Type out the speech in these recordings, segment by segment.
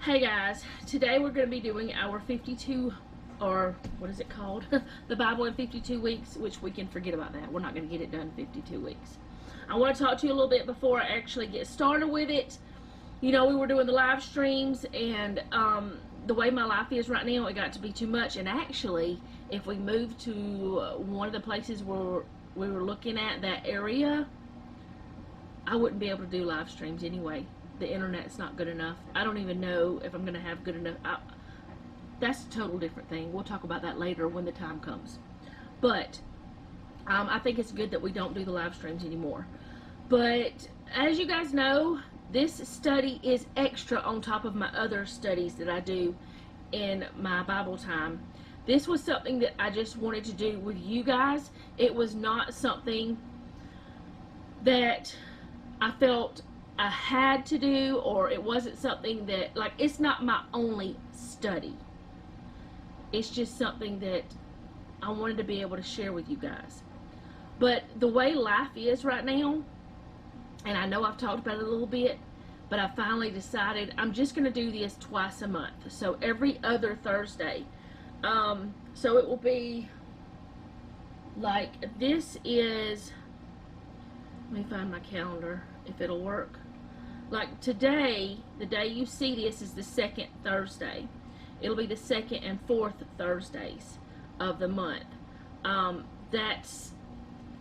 Hey guys, today we're going to be doing our 52, or what is it called? The Bible in 52 weeks, which we can forget about that. We're not going to get it done in 52 weeks. I want to talk to you a little bit before I actually get started with it. You know, we were doing the live streams, and the way my life is right now, it got to be too much. And actually, if we moved to one of the places where we were looking at, that area, I wouldn't be able to do live streams anyway. The internet's not good enough. I don't even know if I'm going to have good enough. That's a total different thing. We'll talk about that later when the time comes. But I think it's good that we don't do the live streams anymore. But as you guys know, this study is extra on top of my other studies that I do in my Bible time. This was something that I just wanted to do with you guys. It was not something that I felt I had to do, or it wasn't something that, like, it's not my only study. It's just something that I wanted to be able to share with you guys. But the way life is right now, and I know I've talked about it a little bit, but I finally decided I'm just going to do this twice a month. So every other Thursday. So it will be like, this is, let me find my calendar if it'll work. Like today, the day you see this is the second Thursday. It'll be the second and fourth Thursdays of the month. That's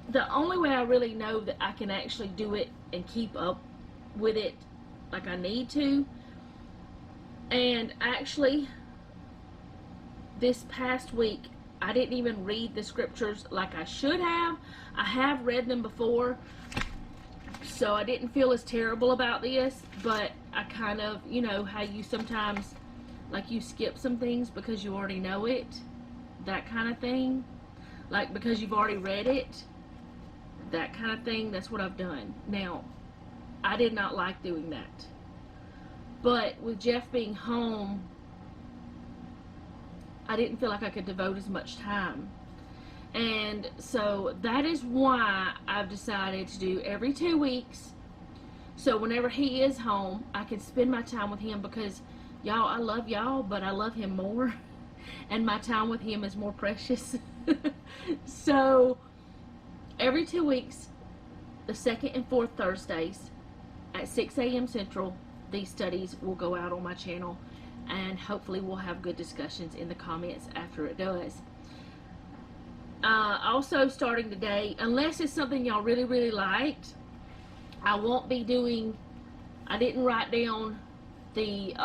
the only way I really know that I can actually do it and keep up with it like I need to. And actually, this past week, I didn't even read the scriptures like I should have. I have read them before, so I didn't feel as terrible about this, but I kind of, you know, how you sometimes, like, you skip some things because you already know it, that kind of thing, like because you've already read it, that kind of thing. That's what I've done. Now, I did not like doing that, but with Jeff being home, I didn't feel like I could devote as much time. And so that is why I've decided to do every 2 weeks. So whenever he is home, I can spend my time with him, because y'all, I love y'all, but I love him more. And my time with him is more precious. So every 2 weeks, the second and fourth Thursdays at 6 a.m. Central, these studies will go out on my channel. And hopefully we'll have good discussions in the comments after it does. Also, starting today, unless it's something y'all really liked, I won't be doing, I didn't write down the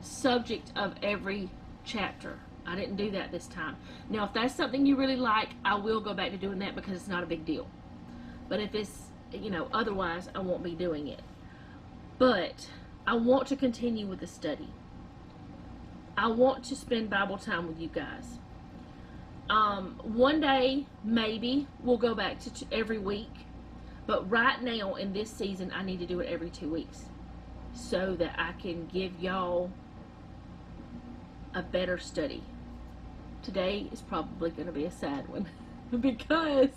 subject of every chapter. I didn't do that this time. Now, if that's something you really like, I will go back to doing that, because it's not a big deal. But if it's, you know, otherwise, I won't be doing it. But I want to continue with the study. I want to spend Bible time with you guys. One day, maybe, we'll go back to every week. But right now, in this season, I need to do it every 2 weeks, so that I can give y'all a better study. Today is probably going to be a sad one, because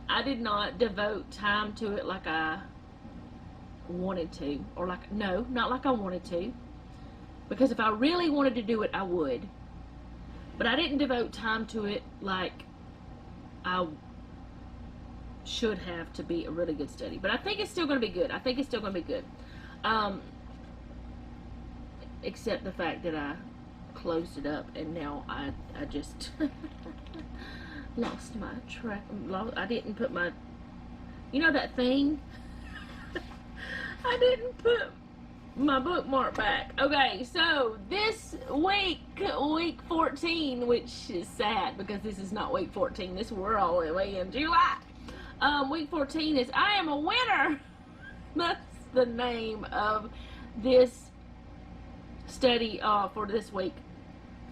I did not devote time to it like I wanted to. Or like, no, not like I wanted to. Because if I really wanted to do it, I would. But I didn't devote time to it like I should have to be a really good study. But I think it's still going to be good. I think it's still going to be good. Except the fact that I closed it up, and now I just lost my track. I didn't put my, you know that thing? I didn't put my bookmark back. Okay, so this week, week 14, which is sad because this is not week 14. We're all the way in July. Week 14 is I Am a Winner. That's the name of this study for this week.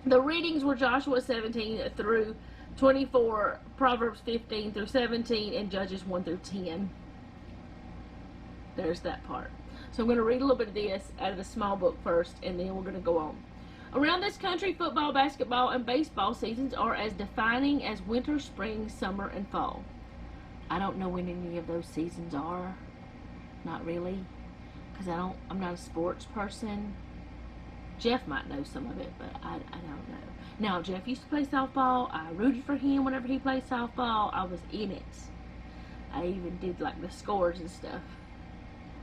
The readings were Joshua 17 through 24, Proverbs 15 through 17, and Judges 1 through 10. There's that part. So I'm going to read a little bit of this out of the small book first, and then we're going to go on. Around this country, football, basketball, and baseball seasons are as defining as winter, spring, summer, and fall. I don't know when any of those seasons are. Not really. because I'm not a sports person. Jeff might know some of it, but I don't know. Now, Jeff used to play softball. I rooted for him whenever he played softball. I was in it. I even did like the scores and stuff.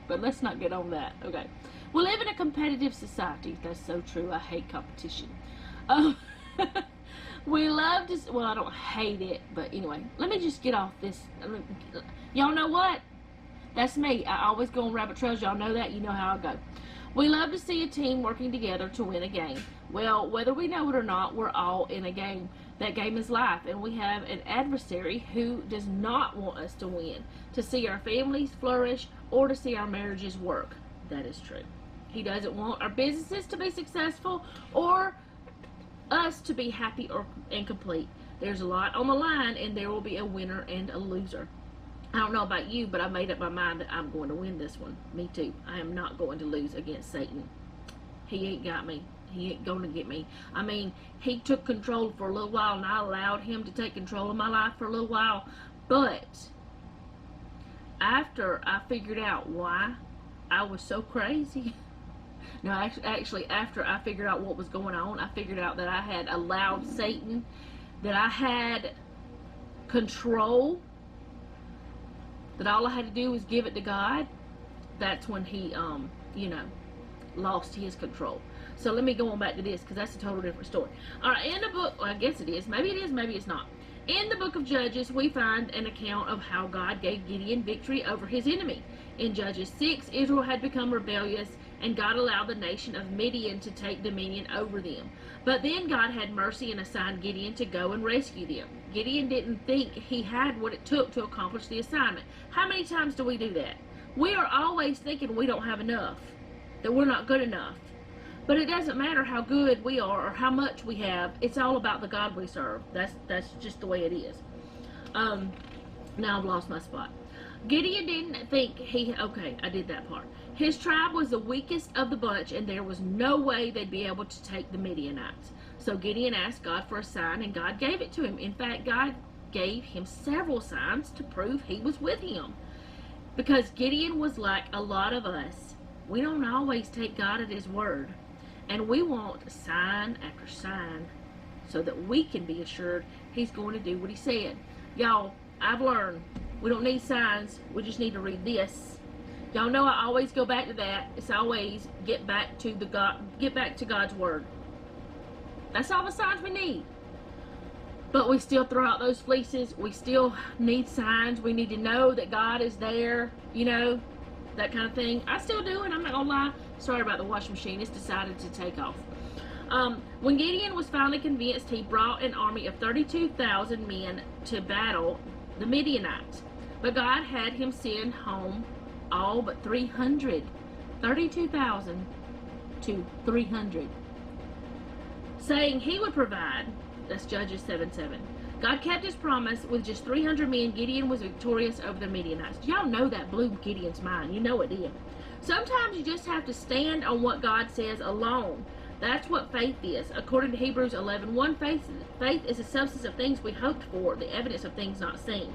But let's not get on that. Okay. We live in a competitive society. That's so true. I hate competition. We love to, well, I don't hate it, but anyway, let me just get off this. Y'all know what? That's me. I always go on rabbit trails. Y'all know that. You know how I go. We love to see a team working together to win a game. Well, whether we know it or not, we're all in a game. That game is life, and we have an adversary who does not want us to win, to see our families flourish, or to see our marriages work. That is true. He doesn't want our businesses to be successful or us to be happy and complete. There's a lot on the line, and there will be a winner and a loser. I don't know about you, but I made up my mind that I'm going to win this one. Me too. I am not going to lose against Satan. He ain't got me. He ain't going to get me. I mean, he took control for a little while, and I allowed him to take control of my life for a little while. But after I figured out why I was so crazy, no, actually, after I figured out what was going on, I figured out that I had allowed Satan, that I had control, that all I had to do was give it to God. That's when he, lost his control. So let me go on back to this, because that's a total different story. All right, in the book, well, I guess it is. Maybe it is, maybe it's not. In the book of Judges, we find an account of how God gave Gideon victory over his enemy. In Judges 6, Israel had become rebellious, and God allowed the nation of Midian to take dominion over them. But then God had mercy and assigned Gideon to go and rescue them. Gideon didn't think he had what it took to accomplish the assignment. How many times do we do that? We are always thinking we don't have enough, that we're not good enough. But it doesn't matter how good we are or how much we have. It's all about the God we serve. That's just the way it is. Now I've lost my spot. Gideon didn't think okay, I did that part. His tribe was the weakest of the bunch, and there was no way they'd be able to take the Midianites. So Gideon asked God for a sign, and God gave it to him. In fact, God gave him several signs to prove he was with him. Because Gideon was like a lot of us. We don't always take God at his word. And we want sign after sign so that we can be assured he's going to do what he said. Y'all, I've learned we don't need signs. We just need to read this. Y'all know I always go back to that. It's always get back to God's word. That's all the signs we need. But we still throw out those fleeces. We still need signs. We need to know that God is there, that kind of thing. I still do, and I'm not gonna lie. Sorry about the washing machine. It's decided to take off. When Gideon was finally convinced, he brought an army of 32,000 men to battle the Midianites. But God had him send home all but 300. 32,000 to 300. Saying he would provide. That's Judges 7:7. God kept his promise. With just 300 men, Gideon was victorious over the Midianites. Y'all know that blew Gideon's mind. You know it did. Sometimes you just have to stand on what God says alone. That's what faith is. According to Hebrews 11:1, faith is the substance of things we hoped for, the evidence of things not seen.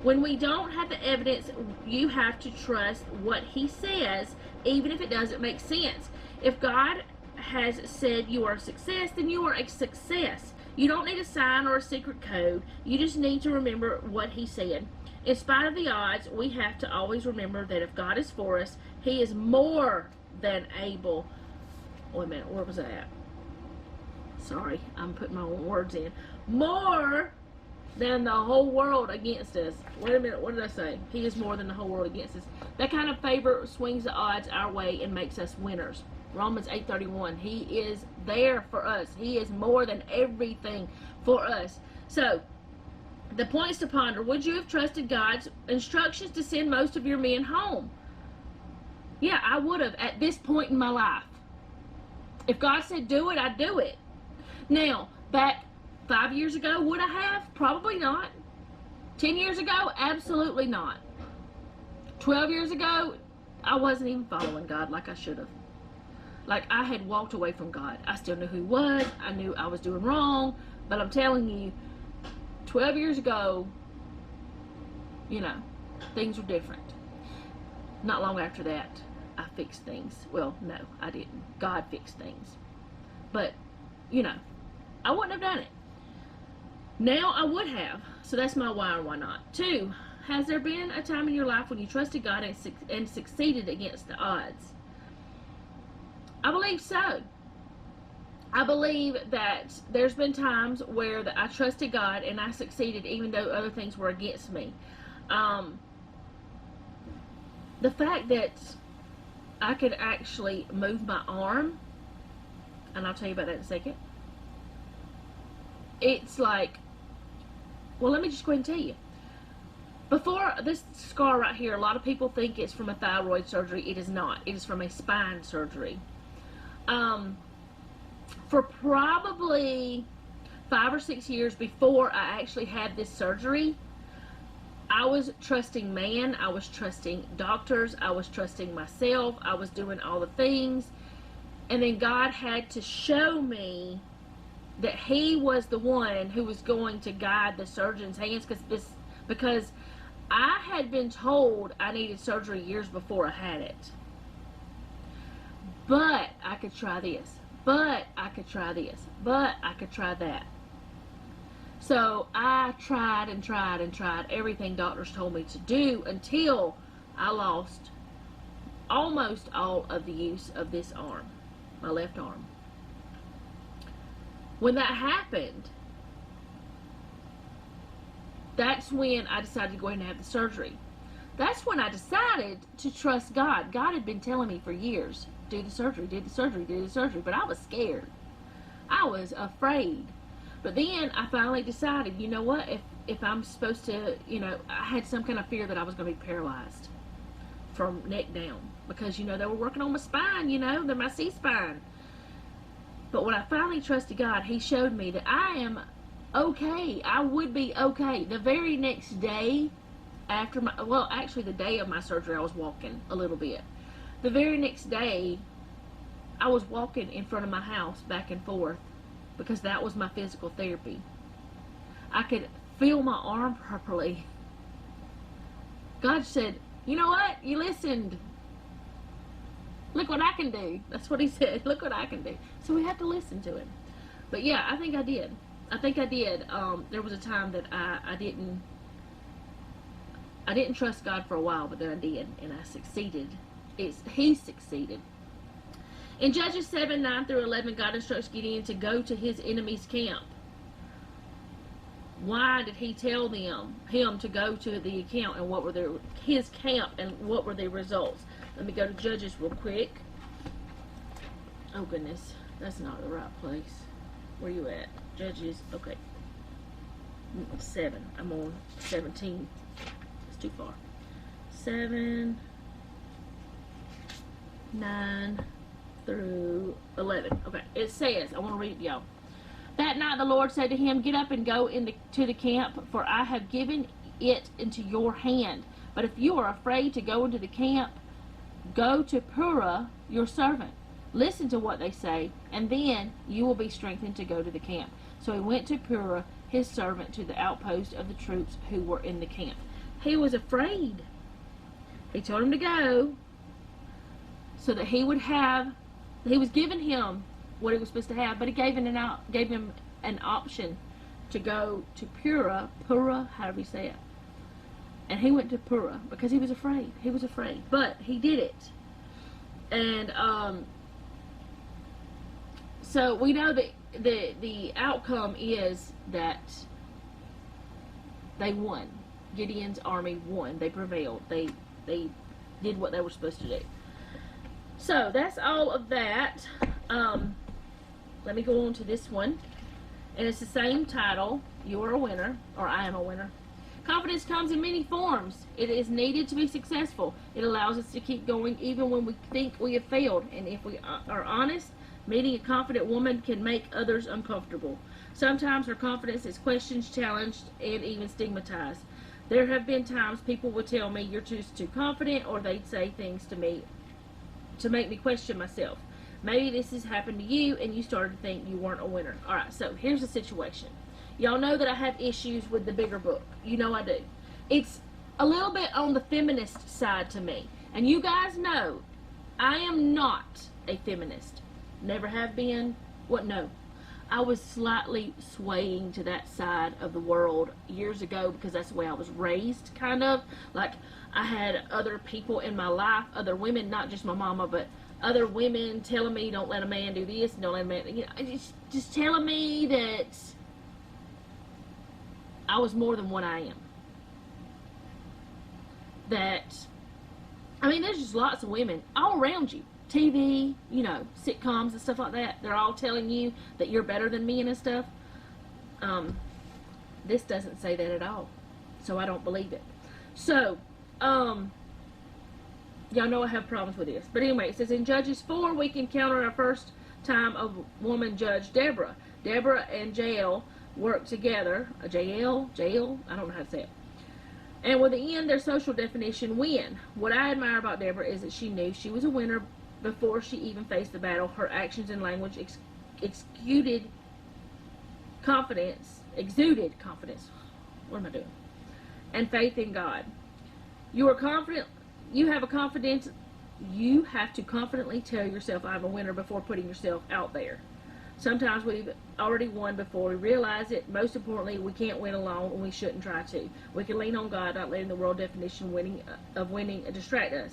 When we don't have the evidence, you have to trust what he says, even if it doesn't make sense. If God has said you are a success, then you are a success. You don't need a sign or a secret code. You just need to remember what he said. In spite of the odds, we have to always remember that if God is for us, he is more than able. Wait a minute, where was that at? Sorry, I'm putting my own words in. More than the whole world against us. Wait a minute, what did I say? He is more than the whole world against us. That kind of favor swings the odds our way and makes us winners. Romans 8:31. He is there for us. He is more than everything for us. So, the points to ponder. Would you have trusted God's instructions to send most of your men home? Yeah, I would have at this point in my life. If God said do it, I'd do it. Now, back 5 years ago, would I have? Probably not. 10 years ago, absolutely not. 12 years ago, I wasn't even following God like I should have. Like, I had walked away from God. I still knew who he was. I knew I was doing wrong. But I'm telling you, 12 years ago, things were different. Not long after that, I fixed things. Well, no, I didn't. God fixed things. But, you know, I wouldn't have done it. Now I would have. So that's my why or why not. 2, has there been a time in your life when you trusted God and succeeded against the odds? I believe so. I believe that there's been times where I trusted God and I succeeded even though other things were against me. The fact that I could actually move my arm, and I'll tell you about that in a second. It's like, well, let me just go ahead and tell you. Before this scar right here, a lot of people think it's from a thyroid surgery. It is not. It is from a spine surgery. For probably 5 or 6 years before I actually had this surgery, I was trusting man, I was trusting doctors, I was trusting myself, I was doing all the things, and then God had to show me that He was the one who was going to guide the surgeon's hands, because I had been told I needed surgery years before I had it. But I could try this, but I could try this, but I could try that. So I tried and tried and tried everything doctors told me to do until I lost almost all of the use of this arm, my left arm. When that happened, that's when I decided to go ahead and have the surgery. That's when I decided to trust God. God had been telling me for years, do the surgery, do the surgery, do the surgery. But I was scared. I was afraid. But then I finally decided, you know what, if I'm supposed to, you know, I had some kind of fear that I was going to be paralyzed from neck down. Because, you know, they were working on my spine, you know, they're my C-spine. But when I finally trusted God, He showed me that I am okay. I would be okay. The very next day after actually the day of my surgery, I was walking a little bit. The very next day, I was walking in front of my house back and forth because that was my physical therapy. I could feel my arm properly. God said, you know what? You listened. Look what I can do. That's what He said. Look what I can do. So we have to listen to Him. But yeah, I think I did. There was a time that I didn't trust God for a while, but then I did, and I succeeded. He succeeded. In Judges 7:9-11, God instructs Gideon to go to his enemy's camp. Why did He tell him to go to the camp, and what were his camp, and what were the results? Let me go to Judges real quick. Oh goodness, that's not the right place. Where you at? Judges, okay. 7. I'm on 17. It's too far. 7, 9 through 11. Okay, it says, I want to read it to y'all. That night the Lord said to him, get up and go to the camp, for I have given it into your hand. But if you are afraid to go into the camp, go to Purah, your servant. Listen to what they say, and then you will be strengthened to go to the camp. So he went to Purah, his servant, to the outpost of the troops who were in the camp. He was afraid. He told him to go so that he was giving him what he was supposed to have, but he gave him an option to go to Purah, however you say it. And he went to Purah because he was afraid. He was afraid, but he did it. And so we know that the outcome is that they won. Gideon's army won. They prevailed. They did what they were supposed to do. So that's all of that. Let me go on to this one. And it's the same title. You are a winner, or I am a winner. Confidence comes in many forms. It is needed to be successful. It allows us to keep going even when we think we have failed. And if we are honest, meeting a confident woman can make others uncomfortable. Sometimes her confidence is questioned, challenged, and even stigmatized. There have been times people would tell me, you're just too confident, or they'd say things to me to make me question myself. Maybe this has happened to you and you started to think you weren't a winner. Alright, so here's the situation. Y'all know that I have issues with the bigger book. You know I do. It's a little bit on the feminist side to me. And you guys know I am not a feminist. Never have been. What? No. I was slightly swaying to that side of the world years ago because that's the way I was raised, kind of. Like, I had other people in my life, other women, not just my mama, but other women telling me, don't let a man do this, don't let a man, you know, just telling me that I was more than what I am. That, I mean, there's just lots of women all around you. TV, you know, sitcoms and stuff like that. They're all telling you that you're better than me and stuff. This doesn't say that at all. So I don't believe it. So, y'all know I have problems with this. But anyway, it says in Judges 4, we encounter our first time of woman judge, Deborah. Deborah and Jael worked together. Jael, I don't know how to say it. And within their social definition, win. What I admire about Deborah is that she knew she was a winner before she even faced the battle. Her actions and language exuded confidence. What am I doing? And faith in God. You are confident. You have to confidently tell yourself, I'm a winner, before putting yourself out there. Sometimes we've already won before we realize it. Most importantly, we can't win alone, and we shouldn't try to. We can lean on God, not letting the world definition of winning distract us.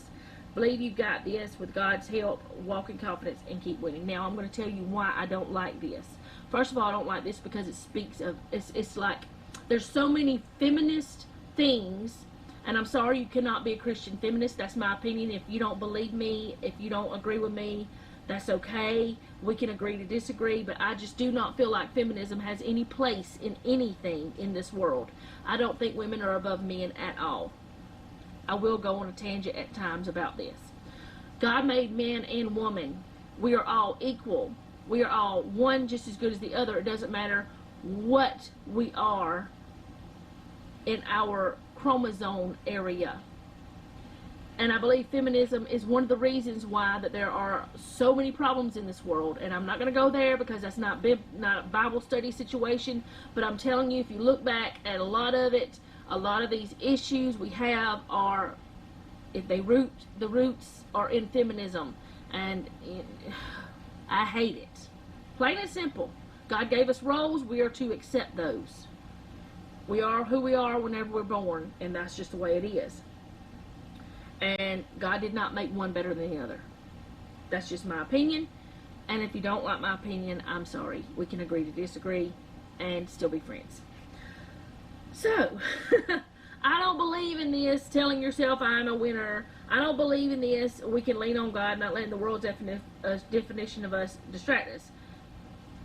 Believe you've got this. With God's help, walk in confidence and keep winning. Now, I'm going to tell you why I don't like this. First of all, I don't like this because it speaks of, it's like, there's so many feminist things, and I'm sorry you cannot be a Christian feminist. That's my opinion. If you don't believe me, if you don't agree with me, that's okay. We can agree to disagree, but I just do not feel like feminism has any place in anything in this world. I don't think women are above men at all. I will go on a tangent at times about this. God made man and woman. We are all equal. We are all one just as good as the other. It doesn't matter what we are in our chromosome area. And I believe feminism is one of the reasons why that there are so many problems in this world. And I'm not going to go there because that's not a Bible study situation. But I'm telling you, if you look back at a lot of it, a lot of these issues we have are, if the roots are in feminism. And I hate it. Plain and simple. God gave us roles. We are to accept those. We are who we are whenever we're born. And that's just the way it is. And God did not make one better than the other. That's just my opinion. And if you don't like my opinion, I'm sorry. We can agree to disagree and still be friends. So, I don't believe in this, telling yourself I'm a winner. I don't believe in this, we can lean on God, not letting the world's definition of us distract us.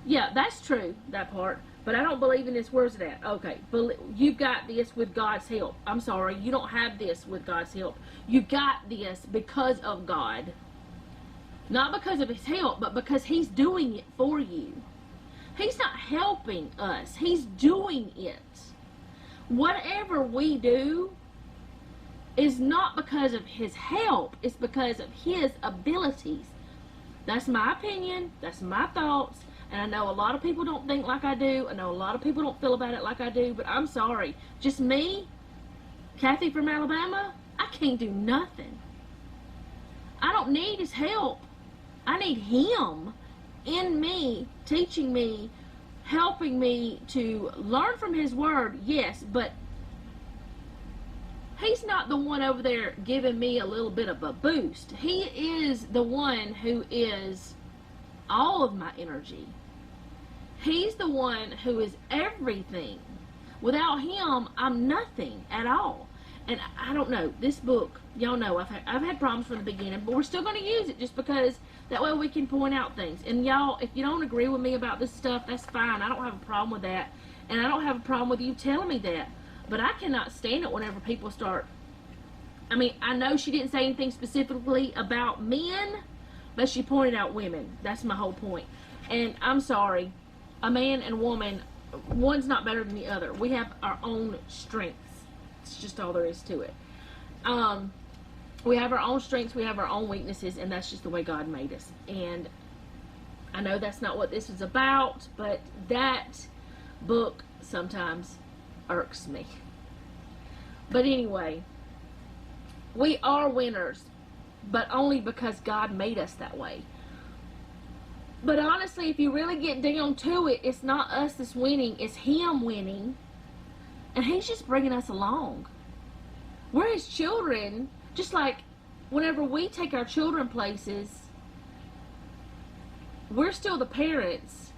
Yeah, that's true, that part. But I don't believe in this. Where's it at? Okay, you've got this with God's help. I'm sorry, you don't have this with God's help. You got this because of God. Not because of His help, but because He's doing it for you. He's not helping us. He's doing it. Whatever we do is not because of His help. It's because of His abilities. That's my opinion. That's my thoughts. And I know a lot of people don't think like I do. I know a lot of people don't feel about it like I do. But I'm sorry. Just me, Kathy from Alabama, I can't do nothing. I don't need His help. I need Him in me, teaching me, helping me to learn from His Word, yes, but He's not the one over there giving me a little bit of a boost. He is the one who is all of my energy. He's the one who is everything. Without Him, I'm nothing at all. And I don't know, this book, y'all know I've had problems from the beginning, but we're still going to use it just because that way we can point out things. And y'all, if you don't agree with me about this stuff, that's fine. I don't have a problem with that. And I don't have a problem with you telling me that. But I cannot stand it whenever people start. I mean, I know she didn't say anything specifically about men, but she pointed out women. That's my whole point. And I'm sorry, a man and a woman, one's not better than the other. We have our own strengths. It's just all there is to it. We have our own strengths, we have our own weaknesses, and that's just the way God made us. And I know that's not what this is about, but that book sometimes irks me. But anyway, we are winners. but only because God made us that way. But honestly, if you really get down to it, it's not us that's winning, it's Him winning. And He's just bringing us along. We're His children, just like whenever we take our children places, we're still the parents,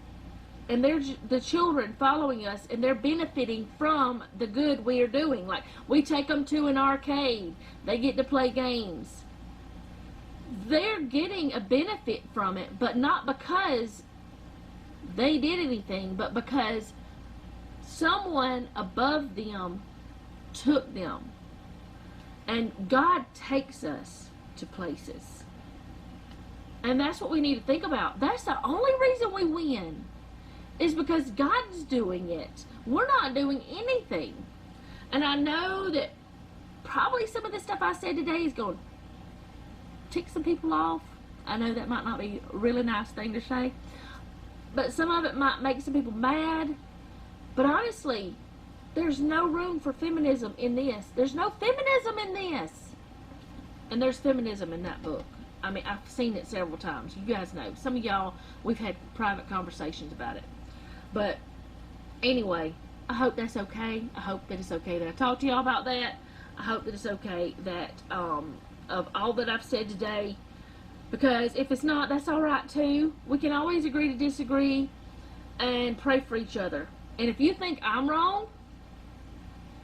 and they're the children following us, and they're benefiting from the good we are doing. Like, we take them to an arcade, they get to play games. They're getting a benefit from it, but not because they did anything, but because someone above them took them. And God takes us to places. And that's what we need to think about. That's the only reason we win, is because God's doing it. We're not doing anything. And I know that probably some of the stuff I said today is going to tick some people off. I know that might not be a really nice thing to say, but some of it might make some people mad. But honestly, there's no room for feminism in this. There's no feminism in this. And there's feminism in that book. I mean, I've seen it several times. You guys know. Some of y'all, we've had private conversations about it. But anyway, I hope that's okay. I hope that it's okay that I talked to y'all about that. I hope that it's okay that, of all that I've said today. Because if it's not, that's alright too. We can always agree to disagree and pray for each other. And if you think I'm wrong,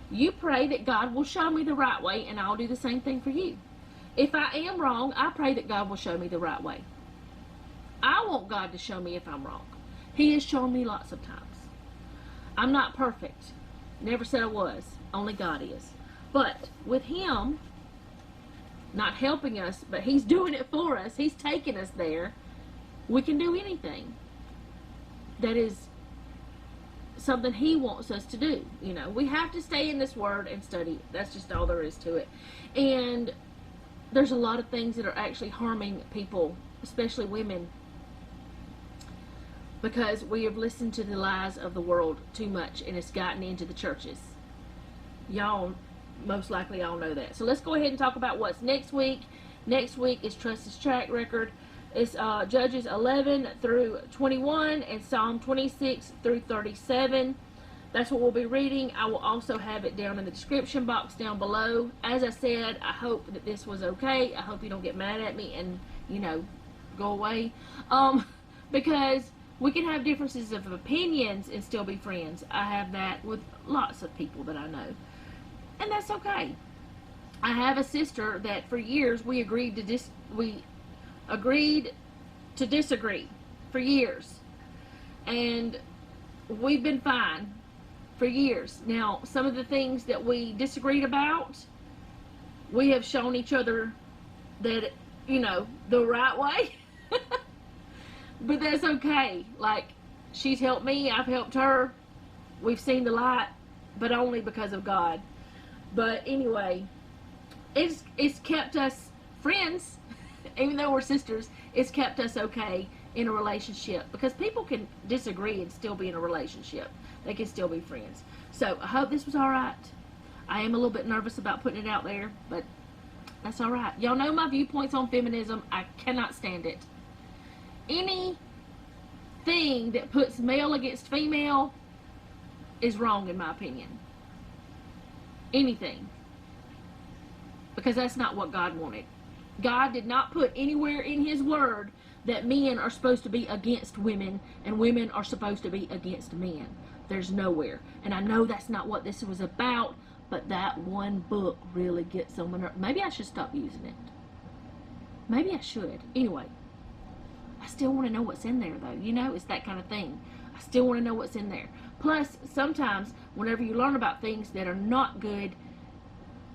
you pray that God will show me the right way, and I'll do the same thing for you. If I am wrong, I pray that God will show me the right way. I want God to show me if I'm wrong. He has shown me lots of times. I'm not perfect. Never said I was. Only God is. But with Him not helping us, but He's doing it for us, He's taking us there, we can do anything that is something He wants us to do. You know, we have to stay in this Word and study. That's just all there is to it. And there's a lot of things that are actually harming people, especially women, because we have listened to the lies of the world too much, and it's gotten into the churches. Y'all most likely all know that. So let's go ahead and talk about what's next week. Next week is Trust His Track Record. It's Judges 11 through 21 and Psalm 26 through 37. That's what we'll be reading. I will also have it down in the description box down below. As I said, I hope that this was okay. I hope you don't get mad at me and, you know, go away. Because we can have differences of opinions and still be friends. I have that with lots of people that I know. And that's okay. I have a sister that for years we agreed to disagree for years. And we've been fine for years. Now, some of the things that we disagreed about, we have shown each other that, you know, the right way. But that's okay. Like, she's helped me, I've helped her. We've seen the light, but only because of God. But anyway, it's kept us friends. Even though we're sisters, it's kept us okay in a relationship. Because people can disagree and still be in a relationship. They can still be friends. So, I hope this was alright. I am a little bit nervous about putting it out there, but that's alright. Y'all know my viewpoints on feminism. I cannot stand it. Anything that puts male against female is wrong, in my opinion. Anything. Because that's not what God wanted. God did not put anywhere in His Word that men are supposed to be against women and women are supposed to be against men. There's nowhere. And I know that's not what this was about, but that one book really gets on my nerves. Maybe I should stop using it. Maybe I should. Anyway, I still want to know what's in there, though. You know, it's that kind of thing. I still want to know what's in there. Plus, sometimes, whenever you learn about things that are not good,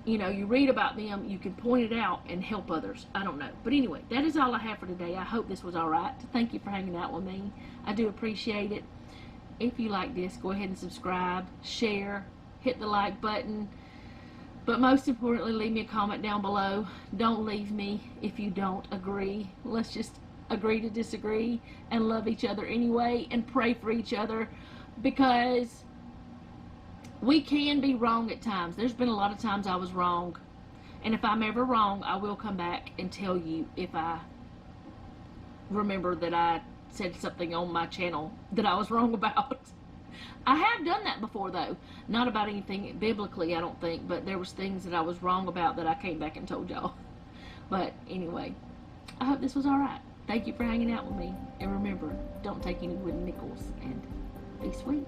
you know, you read about them, you can point it out and help others. I don't know. But anyway, that is all I have for today. I hope this was alright. Thank you for hanging out with me. I do appreciate it. If you like this, go ahead and subscribe, share, hit the like button. But most importantly, leave me a comment down below. Don't leave me if you don't agree. Let's just agree to disagree and love each other anyway and pray for each other, because we can be wrong at times. There's been a lot of times I was wrong, And if I'm ever wrong, I will come back and tell you if I remember that I said something on my channel that I was wrong about. I have done that before, though. Not about anything biblically, I don't think, but there was things that I was wrong about that I came back and told y'all. But anyway, I hope this was alright. Thank you for hanging out with me. And remember, don't take any wooden nickels, and be sweet.